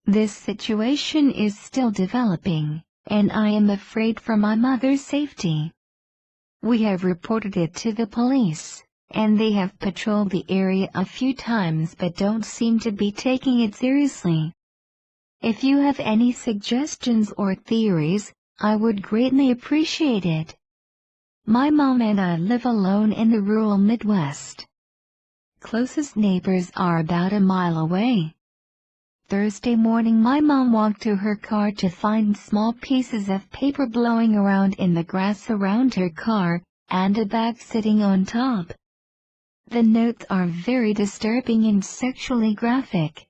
This situation is still developing, and I am afraid for my mother's safety. We have reported it to the police, and they have patrolled the area a few times but don't seem to be taking it seriously. If you have any suggestions or theories, I would greatly appreciate it. My mom and I live alone in the rural Midwest. Closest neighbors are about a mile away. Thursday morning my mom walked to her car to find small pieces of paper blowing around in the grass around her car, and a bag sitting on top. The notes are very disturbing and sexually graphic.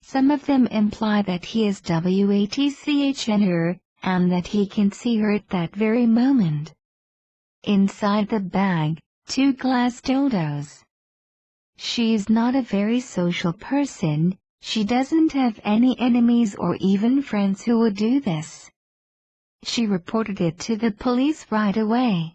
Some of them imply that he is WATCHing her, and that he can see her at that very moment. Inside the bag, 2 glass dildos. She is not a very social person. She doesn't have any enemies or even friends who would do this. She reported it to the police right away.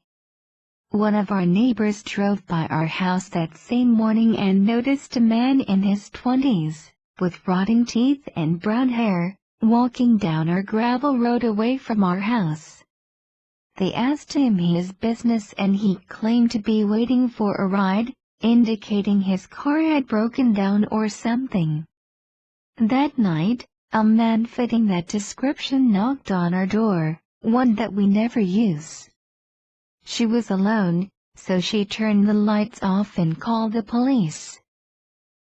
One of our neighbors drove by our house that same morning and noticed a man in his 20s, with rotting teeth and brown hair, walking down our gravel road away from our house. They asked him his business and he claimed to be waiting for a ride, indicating his car had broken down or something. That night, a man fitting that description knocked on our door, one that we never use. She was alone, so she turned the lights off and called the police.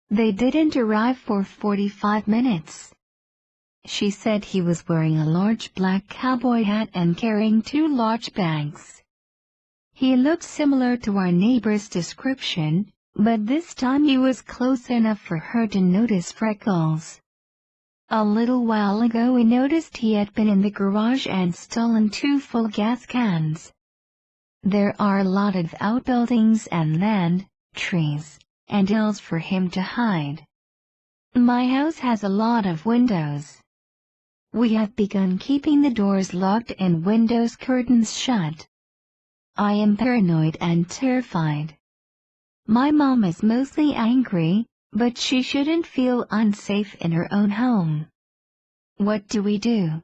They didn't arrive for 45 minutes. She said he was wearing a large black cowboy hat and carrying 2 large bags. He looked similar to our neighbor's description, but this time he was close enough for her to notice freckles. A little while ago we noticed he had been in the garage and stolen 2 full gas cans. There are a lot of outbuildings and land, trees, and hills for him to hide. My house has a lot of windows. We have begun keeping the doors locked and windows curtains shut. I am paranoid and terrified. My mom is mostly angry, but she shouldn't feel unsafe in her own home. What do we do?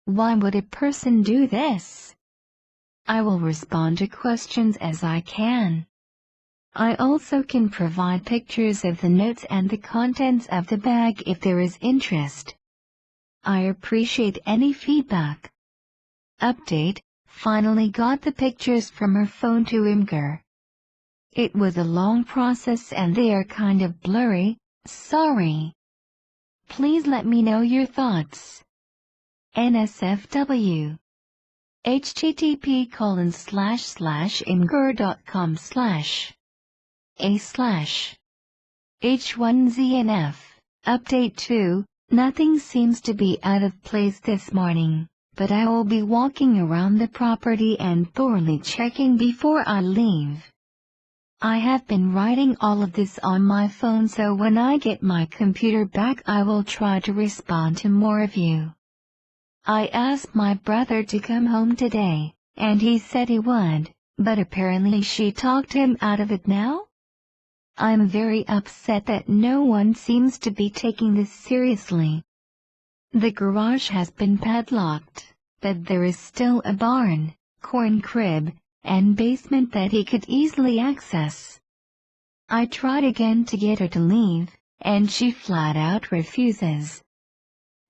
Why would a person do this? I will respond to questions as I can. I also can provide pictures of the notes and the contents of the bag if there is interest. I appreciate any feedback. Update: finally got the pictures from her phone to Imgur. It was a long process and they are kind of blurry, sorry. Please let me know your thoughts. NSFW http://imgur.com/a/h1znf. Update 2. Nothing seems to be out of place this morning, but I will be walking around the property and thoroughly checking before I leave. I have been writing all of this on my phone, so when I get my computer back I will try to respond to more of you. I asked my brother to come home today, and he said he would, but apparently she talked him out of it now? I'm very upset that no one seems to be taking this seriously. The garage has been padlocked, but there is still a barn, corn crib, and basement that he could easily access. I tried again to get her to leave, and she flat out refuses.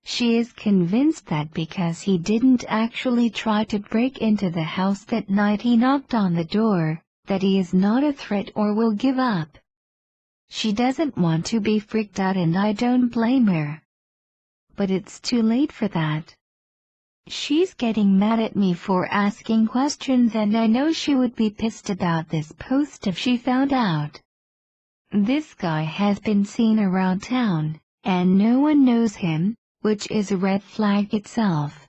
She is convinced that because he didn't actually try to break into the house that night he knocked on the door, that he is not a threat or will give up. She doesn't want to be freaked out and I don't blame her. But it's too late for that. She's getting mad at me for asking questions and I know she would be pissed about this post if she found out. This guy has been seen around town, and no one knows him, which is a red flag itself.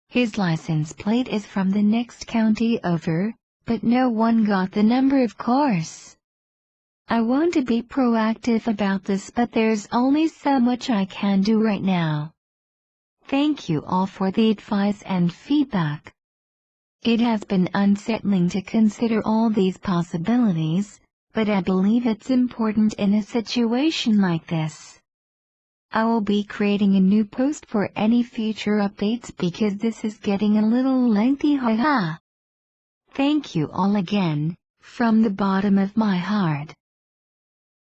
His license plate is from the next county over, but no one got the number, of course. I want to be proactive about this, but there's only so much I can do right now. Thank you all for the advice and feedback. It has been unsettling to consider all these possibilities, but I believe it's important in a situation like this. I will be creating a new post for any future updates because this is getting a little lengthy, haha. Thank you all again, from the bottom of my heart.